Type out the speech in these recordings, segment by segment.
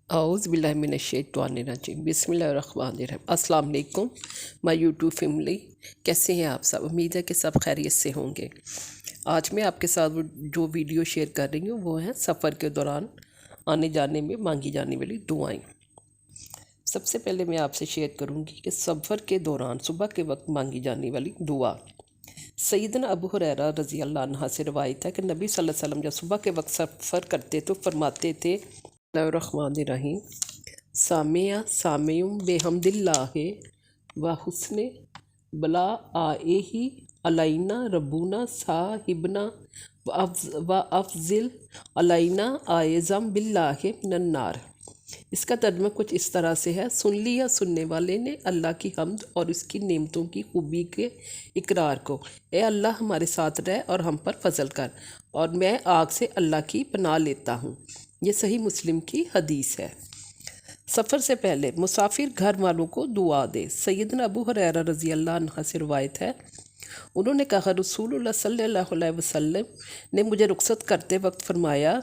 اعوذ باللہ من الشیطان الرجیم بسم اللہ الرحمن الرحیم۔ السلام علیکم مائی یوٹیوب فیملی، کیسے ہیں آپ سب؟ امید ہے کہ سب خیریت سے ہوں گے۔ آج میں آپ کے ساتھ جو ویڈیو شیئر کر رہی ہوں وہ ہے سفر کے دوران آنے جانے میں مانگی جانے والی دعائیں۔ سب سے پہلے میں آپ سے شیئر کروں گی کہ سفر کے دوران صبح کے وقت مانگی جانے والی دعا۔ سیدنا ابو ہریرہ رضی اللہ عنہ سے روایت ہے کہ نبی صلی اللہ علیہ وسلم جب صبح کے وقت سفر کرتے تو فرماتے تھے، بسم اللہ الرحمن الرحیم، سامع سامعم بحمد اللہ و حسن بلا آئہ علینا ربنا صاحبنا و افضل علینا آئزم باللہ من النار۔ اس کا ترجمہ کچھ اس طرح سے ہے، سن لیا سننے والے نے اللہ کی حمد اور اس کی نعمتوں کی خوبی کے اقرار کو، اے اللہ ہمارے ساتھ رہ اور ہم پر فضل کر، اور میں آگ سے اللہ کی پناہ لیتا ہوں۔ یہ صحیح مسلم کی حدیث ہے۔ سفر سے پہلے مسافر گھر والوں کو دعا دے۔ سیدنا ابو ہریرہ رضی اللہ عنہ سے روایت ہے، انہوں نے کہا رسول اللہ صلی اللہ علیہ وسلم نے مجھے رخصت کرتے وقت فرمایا،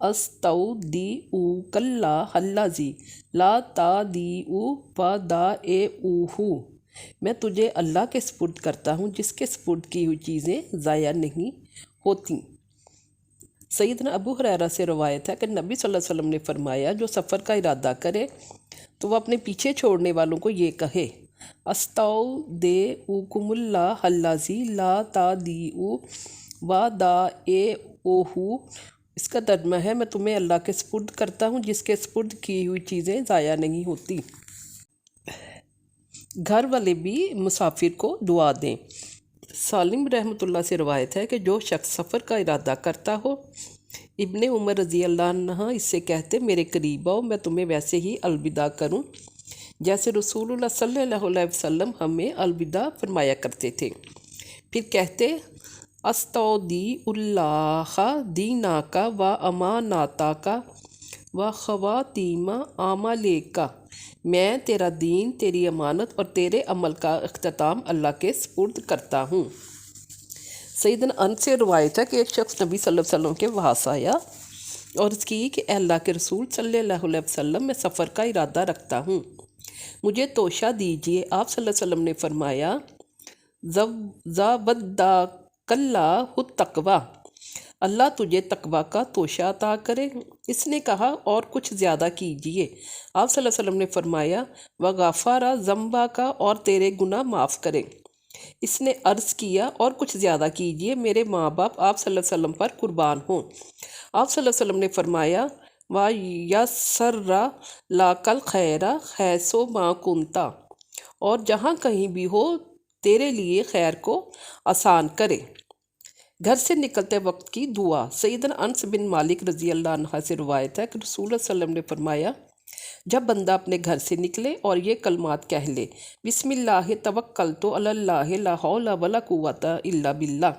استودیعک اللہ الذی لا تضیع ودائعہ، میں تجھے اللہ کے سپرد کرتا ہوں جس کے سپرد کی ہوئی چیزیں ضائع نہیں ہوتی۔ سیدنا ابو ہریرہ سے روایت ہے کہ نبی صلی اللہ علیہ وسلم نے فرمایا، جو سفر کا ارادہ کرے تو وہ اپنے پیچھے چھوڑنے والوں کو یہ کہے، استودیعکم اللہ الذی لا تضیع ودائعہ۔ اس کا ترجمہ ہے، میں تمہیں اللہ کے سپرد کرتا ہوں جس کے سپرد کی ہوئی چیزیں ضائع نہیں ہوتی۔ گھر والے بھی مسافر کو دعا دیں۔ سالم رحمۃ اللہ سے روایت ہے کہ جو شخص سفر کا ارادہ کرتا ہو، ابن عمر رضی اللہ عنہ اس سے کہتے، میرے قریب آؤ، میں تمہیں ویسے ہی الوداع کروں جیسے رسول اللہ صلی اللہ علیہ وسلم ہمیں الوداع فرمایا کرتے تھے۔ پھر کہتے، استودیع اللہ دینک و اماناتک و خواتیم اعمالک، میں تیرا دین، تیری امانت اور تیرے عمل کا اختتام اللہ کے سپرد کرتا ہوں۔ سیدنا انس سے روایت ہے کہ ایک شخص نبی صلی اللہ علیہ وسلم کے پاس آیا اور عرض کی کہ اے اللہ کے رسول صلی اللہ علیہ وسلم، میں سفر کا ارادہ رکھتا ہوں، مجھے توشہ دیجیے۔ آپ صلی اللہ علیہ وسلم نے فرمایا، زودک اللہ التقویٰ، اللہ تجھے تقویٰ کا توشہ عطا کرے۔ اس نے کہا، اور کچھ زیادہ کیجیے۔ آپ صلی اللہ علیہ وسلم نے فرمایا، وغفر ذنبک، اور تیرے گناہ معاف کرے۔ اس نے عرض کیا، اور کچھ زیادہ کیجیے، میرے ماں باپ آپ صلی اللہ علیہ وسلم پر قربان ہوں۔ آپ صلی اللہ علیہ وسلم نے فرمایا، وَيَسَّرَ لَكَ الْخَيْرَ حَيْثُ مَا كُنْتَ، اور جہاں کہیں بھی ہو تیرے لیے خیر کو آسان کرے۔ گھر سے نکلتے وقت کی دعا۔ سیدنا انس بن مالک رضی اللہ عنہ سے روایت ہے کہ رسول اللہ صلی اللہ علیہ وسلم نے فرمایا، جب بندہ اپنے گھر سے نکلے اور یہ کلمات کہہ لے، بسم اللہ توکلت علی اللہ لا حول ولا قوت الا باللہ،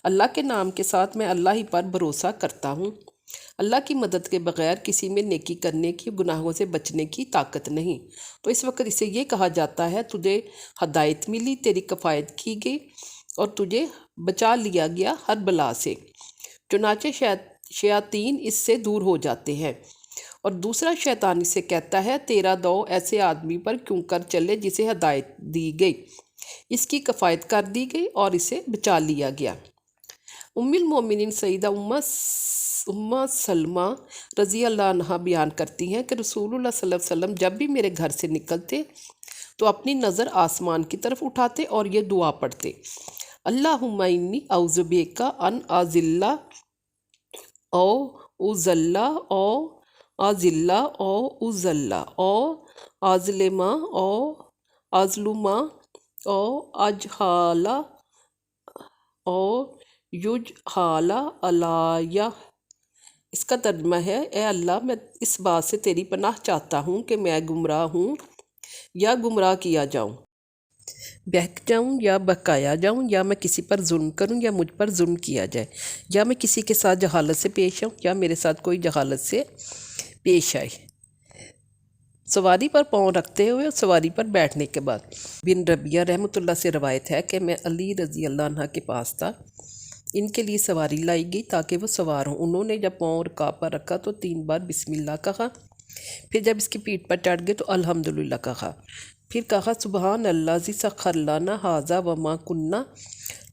اللہ کے نام کے ساتھ میں اللہ ہی پر بھروسہ کرتا ہوں، اللہ کی مدد کے بغیر کسی میں نیکی کرنے کی، گناہوں سے بچنے کی طاقت نہیں، تو اس وقت اسے یہ کہا جاتا ہے، تجھے ہدایت ملی، تیری کفایت کی گئی اور تجھے بچا لیا گیا ہر بلا سے، چنانچہ شیاطین اس سے دور ہو جاتے ہیں۔ اور دوسرا شیطان اس سے کہتا ہے، تیرا دو ایسے آدمی پر کیوں کر چلے جسے ہدایت دی گئی، اس کی کفایت کر دی گئی اور اسے بچا لیا گیا۔ ام المومنین سیدہ ام سلمہ رضی اللہ عنہ بیان کرتی ہیں کہ رسول اللہ صلی اللہ علیہ وسلم جب بھی میرے گھر سے نکلتے تو اپنی نظر آسمان کی طرف اٹھاتے اور یہ دعا پڑھتے، اللہم انی اعوذ بک ان اضل او اضل او اضل او اضل او اظلم او اظلم او اجہال او یجہال علی۔ اس کا ترجمہ ہے، اے اللہ میں اس بات سے تیری پناہ چاہتا ہوں کہ میں گمراہ ہوں یا گمراہ کیا جاؤں، بہک جاؤں یا بہکایا جاؤں، یا میں کسی پر ظلم کروں یا مجھ پر ظلم کیا جائے، یا میں کسی کے ساتھ جہالت سے پیش آؤں یا میرے ساتھ کوئی جہالت سے پیش آئے۔ سواری پر پاؤں رکھتے ہوئے اور سواری پر بیٹھنے کے بعد۔ بن ربیعہ رحمۃ اللہ سے روایت ہے کہ میں علی رضی اللہ عنہ کے پاس تھا ان کے لیے سواری لائی گئی تاکہ وہ سوار ہوں۔ انہوں نے جب پاؤں رکاب پر رکھا تو 3 بار بسم اللہ کہا، پھر جب اس کی پیٹھ پر چڑھ گئے تو الحمدللہ کہا، پھر کہا سبحان اللہ ذی سخر لنا ھذا وما کنا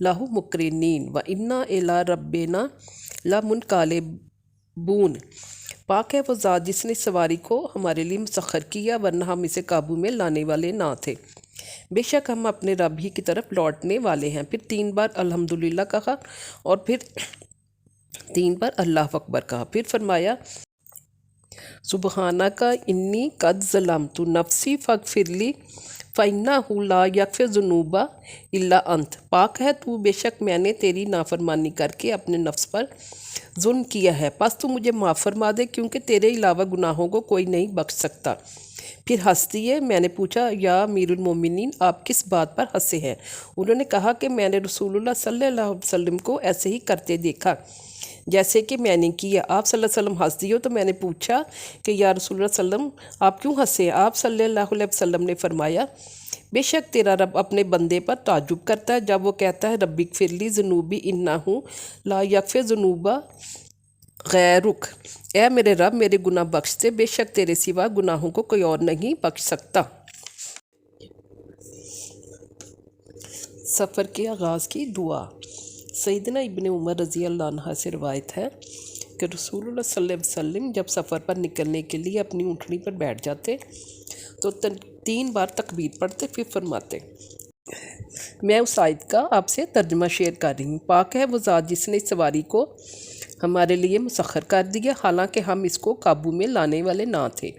لہ مقرنین وانا الی ربنا لمنقلبون۔ پاک ہے وہ ذات جس نے سواری کو ہمارے لیے مسخر کیا، ورنہ ہم اسے قابو میں لانے والے نہ تھے۔ بے شک ہم اپنے رب ہی کی طرف لوٹنے والے ہیں۔ پھر 3 بار الحمدللہ کہا اور پھر 3 بار اللہ اکبر کہا۔ پھر فرمایا سبحانک انی قد ظلمت نفسی فاغفر لی فإنہ لا یغفر الذنوب الا انت۔ پاک ہے تو، بے شک میں نے تیری نافرمانی کر کے اپنے نفس پر ظلم کیا ہے، پس تو مجھے معاف فرما دے کیونکہ تیرے علاوہ گناہوں کو کوئی نہیں بخش سکتا۔ پھر ہنس دیے۔ میں نے پوچھا یا امیر المومنین آپ کس بات پر ہنسے ہیں؟ انہوں نے کہا کہ میں نے رسول اللہ صلی اللہ علیہ وسلم کو ایسے ہی کرتے دیکھا جیسے کہ میں نے کیا۔ آپ صلی اللہ علیہ وسلم ہنس دیے تو میں نے پوچھا کہ یا رسول اللہ صلی اللہ علیہ وسلم آپ کیوں ہنسے؟ آپ صلی اللہ علیہ وسلم نے فرمایا بے شک تیرا رب اپنے بندے پر تعجب کرتا ہے جب وہ کہتا ہے ربی اغفر لی ذنوبی انہ لا یغفر الذنوب غیرک، اے میرے رب میرے گناہ بخش دے، بے شک تیرے سوا گناہوں کو کوئی اور نہیں بخش سکتا۔ سفر کے آغاز کی دعا۔ سیدنا ابن عمر رضی اللہ عنہ سے روایت ہے کہ رسول اللہ صلی اللہ علیہ وسلم جب سفر پر نکلنے کے لیے اپنی اونٹنی پر بیٹھ جاتے تو 3 بار تکبیر پڑھتے، پھر فرماتے میں اس آیت کا آپ سے ترجمہ شیئر کر رہی ہوں۔ پاک ہے وہ ذات جس نے سواری کو ہمارے لیے مسخر کر دیا حالانکہ ہم اس کو قابو میں لانے والے نہ تھے،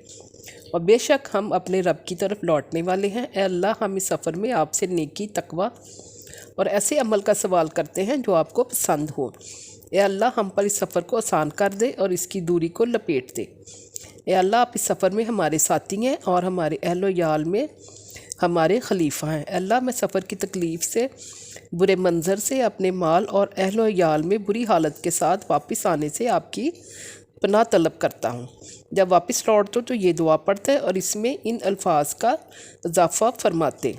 اور بے شک ہم اپنے رب کی طرف لوٹنے والے ہیں۔ اے اللہ ہم اس سفر میں آپ سے نیکی، تقوی اور ایسے عمل کا سوال کرتے ہیں جو آپ کو پسند ہو۔ اے اللہ ہم پر اس سفر کو آسان کر دے اور اس کی دوری کو لپیٹ دے۔ اے اللہ آپ اس سفر میں ہمارے ساتھی ہیں اور ہمارے اہل و عیال میں ہمارے خلیفہ ہیں۔ اے اللہ میں سفر کی تکلیف سے، برے منظر سے، اپنے مال اور اہل و عیال میں بری حالت کے ساتھ واپس آنے سے آپ کی پناہ طلب کرتا ہوں۔ جب واپس لوٹتے تو یہ دعا پڑھتے اور اس میں ان الفاظ کا اضافہ فرماتے۔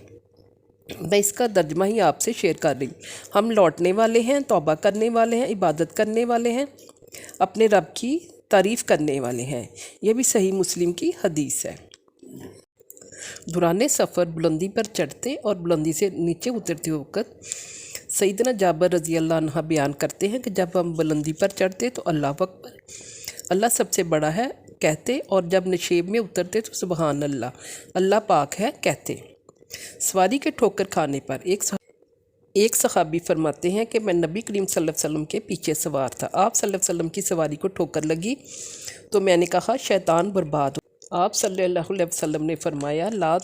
میں اس کا ترجمہ ہی آپ سے شیئر کر رہی ہوں۔ ہم لوٹنے والے ہیں، توبہ کرنے والے ہیں، عبادت کرنے والے ہیں، اپنے رب کی تعریف کرنے والے ہیں۔ یہ بھی صحیح مسلم کی حدیث ہے۔ دوران سفر بلندی پر چڑھتے اور بلندی سے نیچے اترتے وقت سیدنا جابر رضی اللہ عنہ بیان کرتے ہیں کہ جب ہم بلندی پر چڑھتے تو اللہ اکبر، اللہ سب سے بڑا ہے کہتے، اور جب نشیب میں اترتے تو سبحان اللہ، اللہ پاک ہے کہتے۔ سواری کے ٹھوکر کھانے پر ایک صحابی فرماتے ہیں کہ میں نبی کریم صلی اللہ علیہ وسلم کے پیچھے سوار تھا، آپ صلی اللہ علیہ وسلم کی سواری کو ٹھوکر لگی تو میں نے کہا شیطان برباد ہو۔ آپ صلی اللہ علیہ وسلم نے فرمایا لا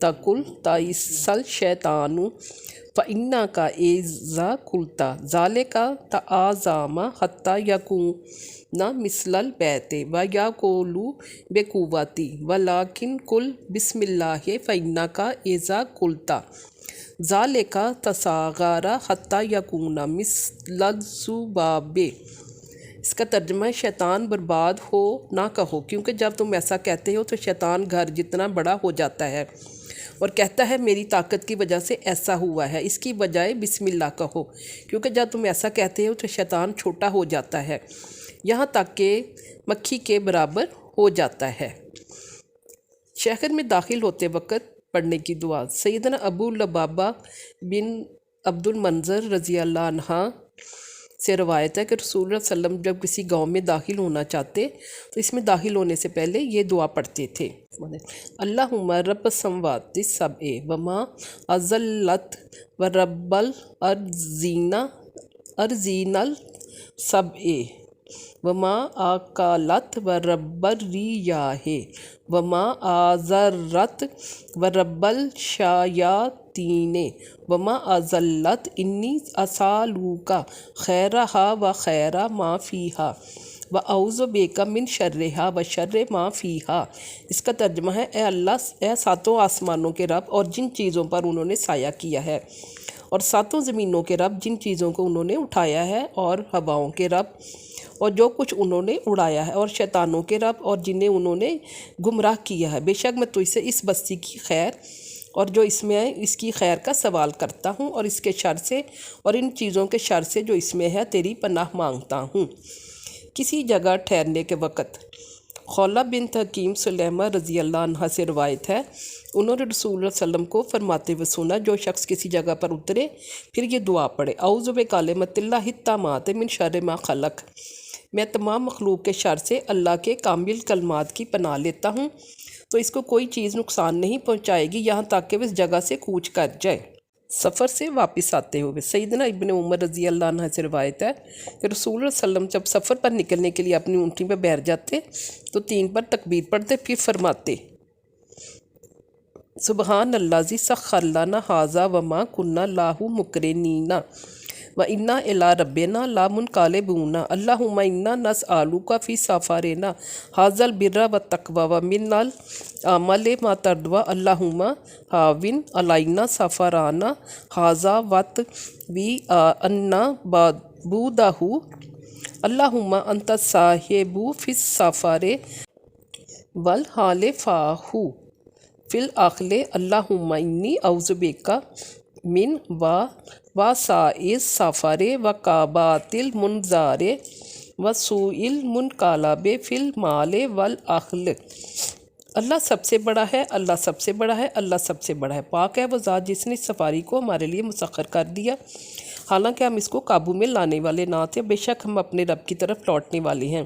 تقل تئس الشیطان فإنک اذا قلت ذلک تعظم حتی یکون مثل البیت ویقول بقوۃ ولکن قل بسم اللہ فإنک اذا قلت ذلک تصغر حتی یکون مثل الذباب۔ اس کا ترجمہ ہے شیطان برباد ہو نہ کہو، کیونکہ جب تم ایسا کہتے ہو تو شیطان گھر جتنا بڑا ہو جاتا ہے اور کہتا ہے میری طاقت کی وجہ سے ایسا ہوا ہے، اس کی بجائے بسم اللہ کہو، کیونکہ جب تم ایسا کہتے ہو تو شیطان چھوٹا ہو جاتا ہے یہاں تک کہ مکھی کے برابر ہو جاتا ہے۔ شہر میں داخل ہوتے وقت پڑھنے کی دعا۔ سیدنا ابو لبابہ بن عبد المنذر رضی اللہ عنہ سے روایت ہے کہ رسول اللہ صلی اللہ علیہ وسلم جب کسی گاؤں میں داخل ہونا چاہتے تو اس میں داخل ہونے سے پہلے یہ دعا پڑھتے تھے اللہم رب السماوات السبع وما انزلت ورب الارضین السبع وما اکلت ورب الریاح وما آزرت ورب الشیاطین وما ازلت انی اسالوک خیرہا و خیر ما فیہا واعوذ بک من شرہا و شر ما فیہا۔ اس کا ترجمہ ہے اے اللہ، اے ساتوں آسمانوں کے رب اور جن چیزوں پر انہوں نے سایہ کیا ہے، اور ساتوں زمینوں کے رب جن چیزوں کو انہوں نے اٹھایا ہے، اور ہواؤں کے رب اور جو کچھ انہوں نے اڑایا ہے، اور شیطانوں کے رب اور جنہیں انہوں نے گمراہ کیا ہے، بے شک میں تجھ سے اس بستی کی خیر اور جو اس میں ہے اس کی خیر کا سوال کرتا ہوں، اور اس کے شر سے اور ان چیزوں کے شر سے جو اس میں ہے تیری پناہ مانگتا ہوں۔ کسی جگہ ٹھہرنے کے وقت خولہ بنت حکیم سلیمہ رضی اللہ عنہ سے روایت ہے، انہوں نے رسول اللہ صلی اللہ علیہ وسلم کو فرماتے ہوئے سنا، جو شخص کسی جگہ پر اترے پھر یہ دعا پڑھے، اعوذ بکلمات اللہ التامات من شر ما خلق، میں تمام مخلوق کے شر سے اللہ کے کامل کلمات کی پناہ لیتا ہوں، تو اس کو کوئی چیز نقصان نہیں پہنچائے گی یہاں تک کہ وہ اس جگہ سے کوچ کر جائے۔ سفر سے واپس آتے ہوئے سیدنا ابن عمر رضی اللہ عنہ سے روایت ہے کہ رسول اللہ صلی اللہ علیہ وسلم جب سفر پر نکلنے کے لیے اپنی اونٹنی پہ بیٹھ جاتے تو 3 بار تکبیر پڑھتے، پھر فرماتے سبحان اللہ ذی سخر لنا ھذا وما کنا لہ مقرنین وَإِنَّا إِلَىٰ رَبِّنَا لَمُنْقَلِبُونَ اللہم اِنَّا نَسْأَلُکَ فِی سَفَرِنَا ھَذَا الْبِرَّ وَالتَّقْوَىٰ وَمِنَ الْعَمَلِ مَا تَرْضَىٰ اللہم ہَوِّن عَلَیْنَا سَفَرَنَا ھَذَا وَاطْوِی عَنَّا بُعْدَہُ اللہم أَنْتَ الصَّاحِبُ فِی السَّفَرِ وَالْخَلِیفَۃُ فِی الْأَہْلِ اللہم إِنِّی أَعُوذُ بِکَ من وسائل السفر وکابات المنظار وسوء المنقلب فی المال والاہل۔ اللہ سب سے بڑا ہے، اللہ سب سے بڑا ہے، اللہ سب سے بڑا ہے، پاک ہے وہ ذات جس نے اس سفاری کو ہمارے لیے مسخر کر دیا، حالانکہ ہم اس کو قابو میں لانے والے نہ تھے، بے شک ہم اپنے رب کی طرف لوٹنے والے ہیں۔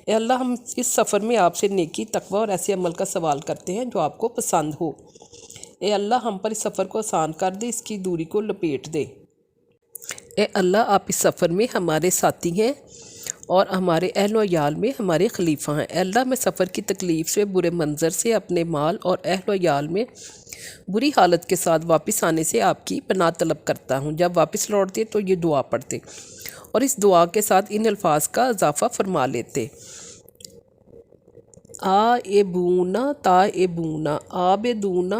اے اللہ، ہم اس سفر میں آپ سے نیکی، تقوی اور ایسے عمل کا سوال کرتے ہیں جو آپ کو پسند ہو۔ اے اللہ، ہم پر اس سفر کو آسان کر دے، اس کی دوری کو لپیٹ دے۔ اے اللہ، آپ اس سفر میں ہمارے ساتھی ہیں اور ہمارے اہل و عیال میں ہمارے خلیفہ ہیں۔ اے اللہ، میں سفر کی تکلیف سے، برے منظر سے، اپنے مال اور اہل و عیال میں بری حالت کے ساتھ واپس آنے سے آپ کی پناہ طلب کرتا ہوں۔ جب واپس لوٹتے تو یہ دعا پڑھتے اور اس دعا کے ساتھ ان الفاظ کا اضافہ فرما لیتے: آئبون تائبون عابدون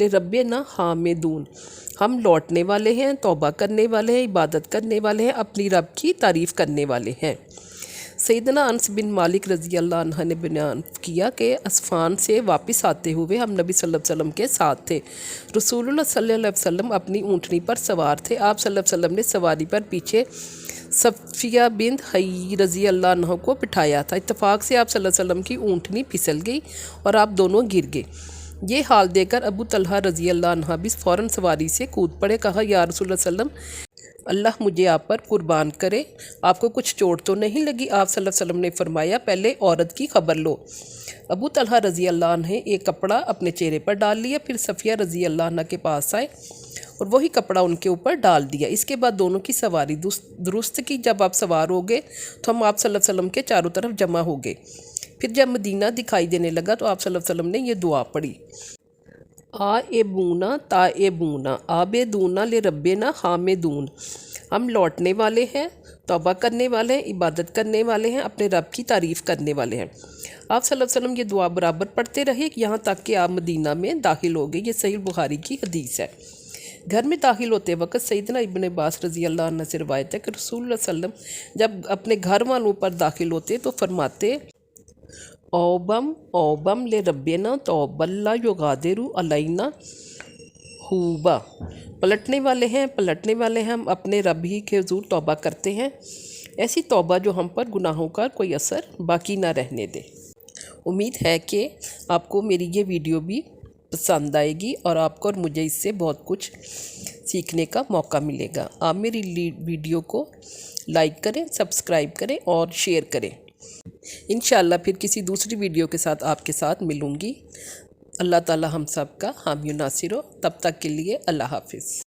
لربنا حامدون، ہم لوٹنے والے ہیں، توبہ کرنے والے ہیں، عبادت کرنے والے ہیں، اپنی رب کی تعریف کرنے والے ہیں۔ سیدنا انس بن مالک رضی اللہ عنہ نے بیان کیا کہ اسفان سے واپس آتے ہوئے ہم نبی صلی اللہ علیہ وسلم کے ساتھ تھے۔ رسول اللہ صلی اللہ علیہ وسلم اپنی اونٹنی پر سوار تھے، آپ صلی اللہ علیہ وسلم نے سواری پر پیچھے صفیہ بنت حیی رضی اللہ عنہ کو بٹھایا تھا۔ اتفاق سے آپ صلی اللہ علیہ وسلم کی اونٹنی پھسل گئی اور آپ دونوں گر گئے۔ یہ حال دیکھ کر ابو طلحہ رضی اللہ عنہ بھی فوراً سواری سے کود پڑے، کہا یا رسول اللہ صلی اللہ علیہ وسلم، اللہ مجھے آپ پر قربان کرے، آپ کو کچھ چوٹ تو نہیں لگی؟ آپ صلی اللہ علیہ وسلم نے فرمایا پہلے عورت کی خبر لو۔ ابو طلحہ رضی اللہ عنہ نے ایک کپڑا اپنے چہرے پر ڈال لیا، پھر صفیہ رضی اللہ عنہ کے پاس آئے اور وہی کپڑا ان کے اوپر ڈال دیا۔ اس کے بعد دونوں کی سواری درست کی۔ جب آپ سوار ہو گئے تو ہم آپ صلی اللہ علیہ وسلم کے چاروں طرف جمع ہو گئے۔ پھر جب مدینہ دکھائی دینے لگا تو آپ صلی اللہ علیہ وسلم نے یہ دعا پڑھی: آئبون تائبون عابدون لربنا حامدون، ہم لوٹنے والے ہیں، توبہ کرنے والے ہیں، عبادت کرنے والے ہیں، اپنے رب کی تعریف کرنے والے ہیں۔ آپ صلی اللہ علیہ وسلم یہ دعا برابر پڑھتے رہے یہاں تک کہ آپ مدینہ میں داخل ہو گئے۔ یہ صحیح بخاری کی حدیث ہے۔ گھر میں داخل ہوتے وقت سیدنا ابن عباس رضی اللہ عنہ سے روایت ہے کہ رسول اللہ صلی اللہ علیہ وسلم جب اپنے گھر والوں پر داخل ہوتے تو فرماتے: اوبم اوبم لربنا توبہ لا یغادر علینا حوبا، پلٹنے والے ہیں، پلٹنے والے ہیں، ہم اپنے رب ہی کے حضور توبہ کرتے ہیں، ایسی توبہ جو ہم پر گناہوں کا کوئی اثر باقی نہ رہنے دے۔ امید ہے کہ آپ کو میری یہ ویڈیو بھی پسند آئے گی اور آپ کو اور مجھے اس سے بہت کچھ سیکھنے کا موقع ملے گا۔ آپ میری ویڈیو کو لائک کریں، سبسکرائب کریں اور شیئر کریں۔ انشاءاللہ پھر کسی دوسری ویڈیو کے ساتھ آپ کے ساتھ ملوں گی۔ اللہ تعالی ہم سب کا حامی و ناصر ہو۔ تب تک کے لیے اللہ حافظ۔